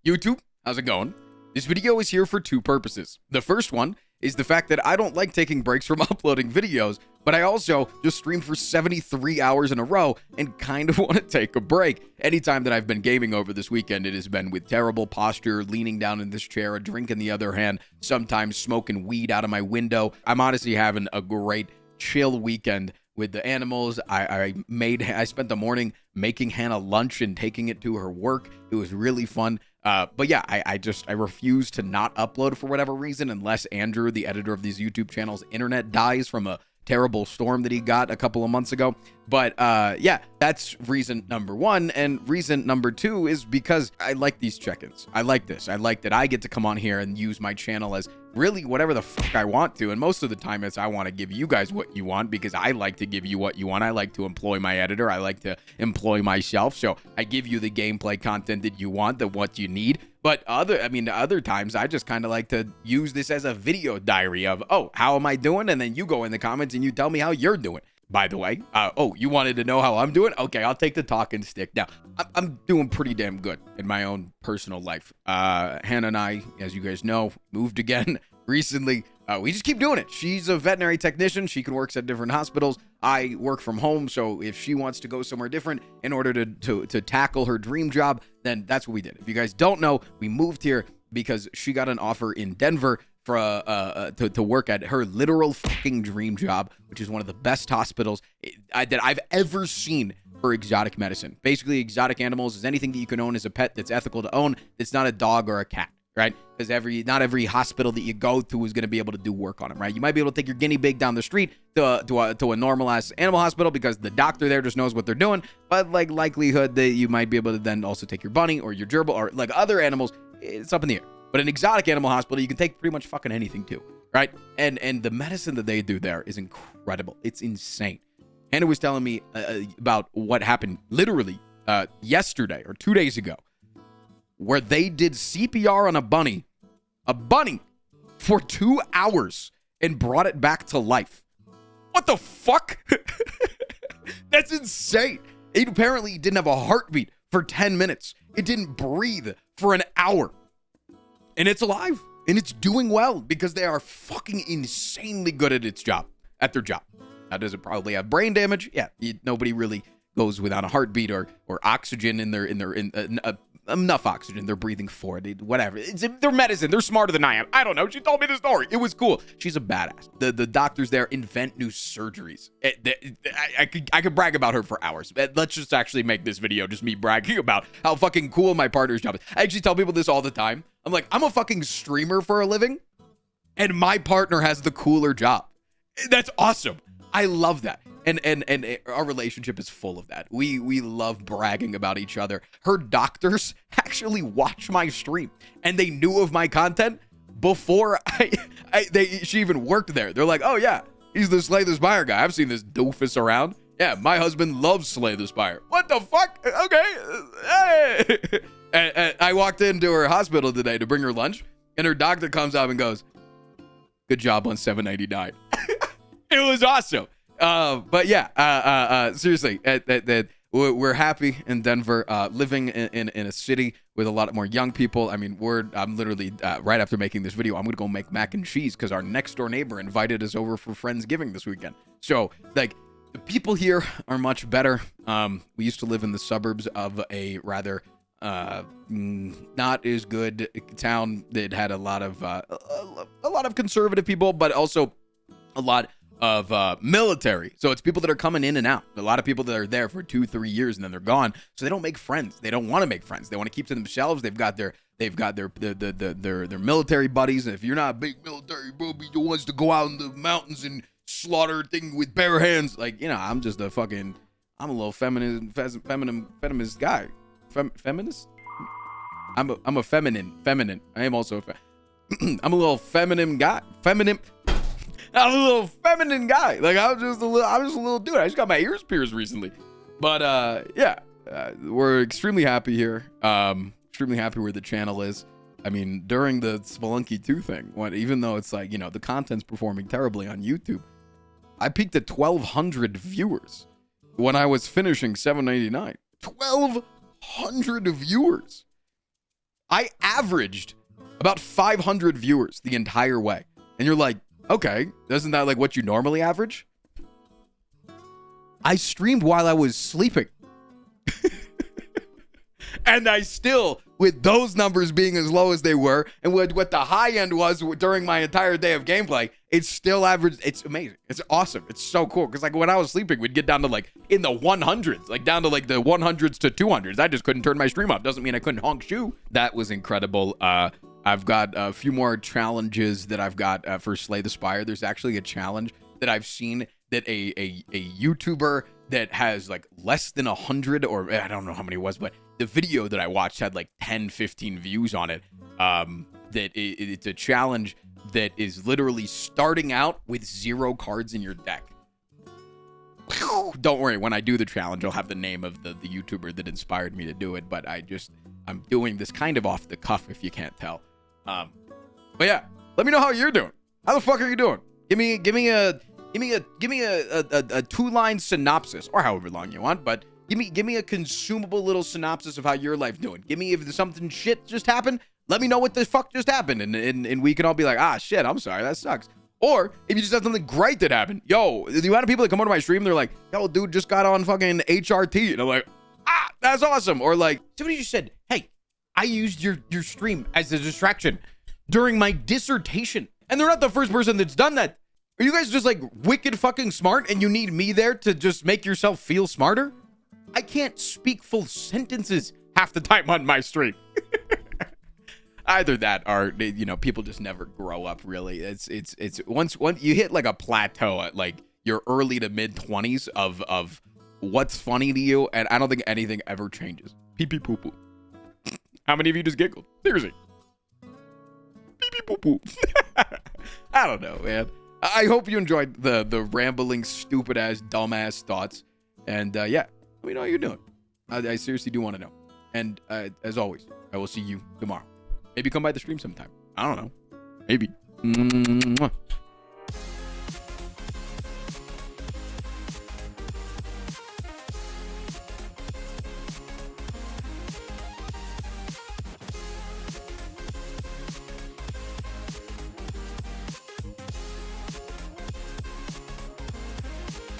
YouTube, how's it going? This video is here for two purposes. The first one is the fact that I don't like taking breaks from uploading videos, but I also just streamed for 73 hours in a row and kind of want to take a break. Anytime that I've been gaming over this weekend, it has been with terrible posture, leaning down in this chair, a drink in the other hand, sometimes smoking weed out of my window. I'm honestly having a great chill weekend with the animals. I spent the morning making Hannah lunch and taking it to her work. It was really fun. But yeah, I refuse to not upload for whatever reason, unless Andrew, the editor of these YouTube channels, internet dies from a terrible storm that he got a couple of months ago. But yeah, that's reason number one. And reason number two is because I like these check-ins. I like this. I like that I get to come on here and use my channel as really whatever the fuck I want to. And most of the time it's I want to give you guys what you want, because I like to give you what you want. I like to employ my editor. I like to employ myself. So I give you the gameplay content that you want, the what you need. But other times I just kind of like to use this as a video diary of, oh, how am I doing? And then you go in the comments and you tell me how you're doing. By the way, oh, you wanted to know how I'm doing? Okay, I'll take the talking stick. Now, I'm doing pretty damn good in my own personal life. Hannah and I, as you guys know, moved again recently. We just keep doing it. She's a veterinary technician. She can work at different hospitals. I work from home, so if she wants to go somewhere different in order to tackle her dream job, then that's what we did. If you guys don't know, we moved here because she got an offer in Denver for to work at her literal fucking dream job, which is one of the best hospitals that I've ever seen for exotic medicine. Basically, exotic animals is anything that you can own as a pet that's ethical to own, that's not a dog or a cat, right? Because not every hospital that you go to is going to be able to do work on them, right? You might be able to take your guinea pig down the street to a normal ass animal hospital because the doctor there just knows what they're doing, but like likelihood that you might be able to then also take your bunny or your gerbil or like other animals, it's up in the air. But an exotic animal hospital, you can take pretty much fucking anything too, right? And the medicine that they do there is incredible. It's insane. Hannah was telling me about what happened literally yesterday or 2 days ago, where they did CPR on a bunny for 2 hours and brought it back to life. What the fuck? That's insane. It apparently didn't have a heartbeat for 10 minutes. It didn't breathe for an hour. And it's alive. And it's doing well because they are fucking insanely good at their job. Now, does it probably have brain damage? Yeah, nobody really goes without a heartbeat or oxygen in enough oxygen they're breathing for it, whatever. They're medicine. They're smarter than I am. I don't know. She told me the story. It was cool. She's a badass. The doctors there invent new surgeries. I could brag about her for hours. Let's just actually make this video just me bragging about how fucking cool my partner's job is. I actually tell people this all the time. I'm like, I'm a fucking streamer for a living, and my partner has the cooler job. That's awesome. I love that. And our relationship is full of that. We love bragging about each other. Her doctors actually watch my stream, and they knew of my content before she even worked there. They're like, oh yeah, he's the Slay the Spire guy. I've seen this doofus around. Yeah, my husband loves Slay the Spire. What the fuck? Okay. Hey. And I walked into her hospital today to bring her lunch, and her doctor comes up and goes, good job on 799. It was awesome. But yeah, seriously, we're happy in Denver, living in a city with a lot more young people. I mean, I'm literally, right after making this video, I'm going to go make mac and cheese because our next door neighbor invited us over for Friendsgiving this weekend. So like the people here are much better. We used to live in the suburbs of a rather, not as good town that had a lot of conservative people, but also a lot of military. So it's people that are coming in and out. A lot of people that are there for 2-3 years and then they're gone. So they don't make friends. They don't want to make friends. They want to keep to themselves. They've got their military buddies. And if you're not a big military bro, be the ones to go out in the mountains and slaughter thing with bare hands. Like, you know, I'm just a little feminist guy. Feminist? I'm a feminine. I am also I'm a little feminine guy. I'm a little feminine guy. Like I'm just a little dude. I just got my ears pierced recently. But yeah, we're extremely happy here. Extremely happy where the channel is. I mean, during the Spelunky 2 thing, even though it's like, you know, the content's performing terribly on YouTube, I peaked at 1,200 viewers when I was finishing 799. 1,200 viewers. I averaged about 500 viewers the entire way. And you're like, okay, isn't that like what you normally average? I streamed while I was sleeping. And I still, with those numbers being as low as they were, and with what the high end was during my entire day of gameplay, it's still average. It's amazing. It's awesome. It's so cool. Because like when I was sleeping, we'd get down to like in the 100s, like down to like the 100s to 200s. I just couldn't turn my stream up. Doesn't mean I couldn't honk shoe. That was incredible. I've got a few more challenges that I've got for Slay the Spire. There's actually a challenge that I've seen that a YouTuber that has like less than 100, or I don't know how many it was, but the video that I watched had like 10, 15 views on it. It's a challenge that is literally starting out with 0 cards in your deck. Don't worry, when I do the challenge, I'll have the name of the YouTuber that inspired me to do it, but I'm doing this kind of off the cuff if you can't tell. But yeah, let me know how you're doing. How the fuck are you doing? Give me a 2-line synopsis, or however long you want, but give me a consumable little synopsis of how your life doing. Give me, if there's something shit just happened, let me know what the fuck just happened, and we can all be like, ah shit, I'm sorry, that sucks. Or if you just have something great that happened, yo, the amount of people that come onto my stream, they're like, yo, dude just got on fucking HRT, and I'm like, ah, that's awesome. Or like somebody just said, hey, I used your stream as a distraction during my dissertation, and they're not the first person that's done that. Are you guys just like wicked fucking smart and you need me there to just make yourself feel smarter? I can't speak full sentences half the time on my stream. Either that or, you know, people just never grow up really. It's once you hit like a plateau at like your early to mid 20s of what's funny to you, and I don't think anything ever changes. Pee pee poo poo. How many of you just giggled? Seriously. Pee pee poo poo. I don't know, man. I hope you enjoyed the rambling, stupid ass, dumb ass thoughts. And yeah, let me know how you're doing. I seriously do want to know. And as always, I will see you tomorrow. Maybe come by the stream sometime. I don't know. Maybe. Mwah.